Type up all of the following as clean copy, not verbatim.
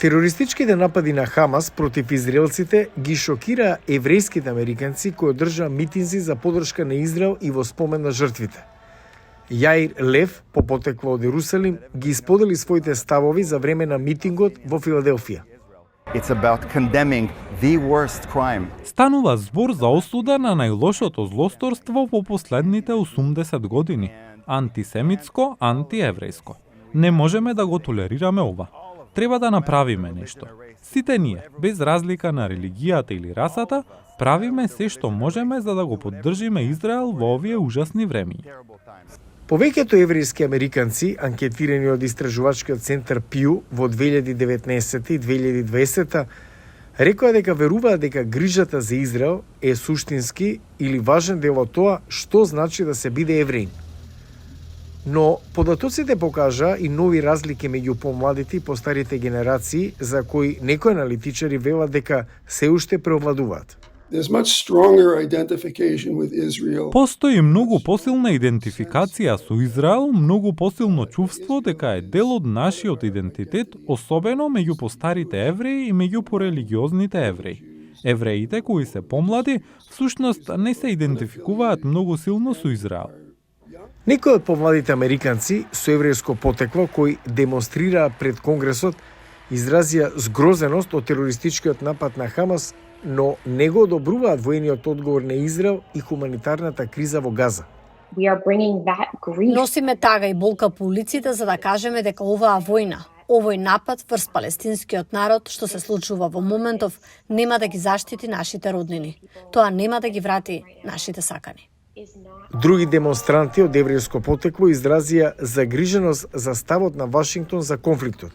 Терористичките напади на Хамас против израелците ги шокира еврејските американци кои одржаа митинзи за подршка на Израел и во спомен на жртвите. Јаир Лев, по потекло од Ерусалим, ги исподели своите ставови за време на митингот во Филаделфија. It's about condemning the worst crime. Станува збор за осуда на најлошото злосторство во последните 80 години. Антисемитско, антиеврејско. Не можеме да го толерираме ова. Треба да направиме нешто. Сите ние, без разлика на религијата или расата, правиме се што можеме за да го поддржиме Израел во овие ужасни времиња. Повеќето еврејски американци, анкетирани од истражувачкиот центар Пју во 2019 и 2020, рекоа дека веруваат дека грижата за Израел е суштински или важен дел од тоа што значи да се биде евреин. Но податоците покажа и нови разлики меѓу помладите и постарите генерации, за кои некои аналитичари велат дека се уште преовладуваат. Постои многу посилна идентификација со Израел, многу посилно чувство дека е дел од нашиот идентитет, особено меѓу постарите евреи и меѓу порелигиозните евреи. Евреите кои се помлади, всушност не се идентификуваат многу силно со Израел. Некои од помладите американци со еврејско потекло кои демонстрираа пред Конгресот изразија згрозеност од терористичкиот напад на Хамас, но не го одобруваат воениот одговор на Израел и хуманитарната криза во Газа. Носиме тага и болка по улиците за да кажеме дека оваа војна, овој напад врз палестинскиот народ што се случува во моментов нема да ги заштити нашите роднини. Тоа нема да ги врати нашите сакани. Други демонстранти од еврејско потекло изразија загриженост за ставот на Вашингтон за конфликтот.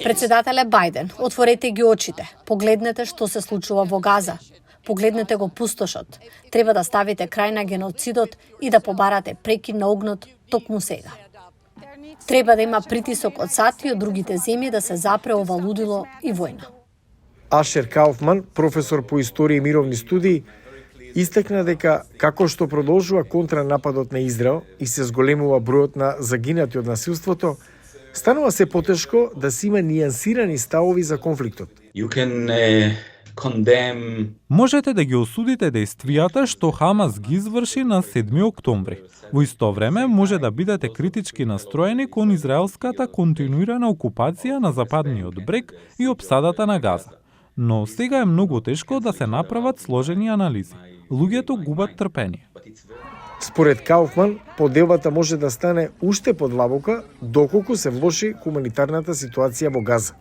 Председателе Бајден, отворете ги очите. Погледнете што се случува во Газа. Погледнете го пустошот. Треба да ставите крај на геноцидот и да побарате прекин на огнот токму сега. Треба да има притисок од САД и од другите земји да се запре ова лудило и војна. Ашер Кауфман, професор по историја и мировни студии, истакна дека како што продолжува контранападот на Израел и се зголемува бројот на загинати од насилството, станува се потешко да се има нијансирани ставови за конфликтот. Можете да ги осудите дејствијата што Хамас ги изврши на 7 октомври. Во исто време може да бидете критички настроени кон израелската континуирана окупација на западниот брег и опсадата на Газа. Но сега е многу тешко да се направат сложени анализи. Луѓето губат трпение. Според Кауфман, поделбата може да стане уште подлабока доколку се влоши хуманитарната ситуација во Газа.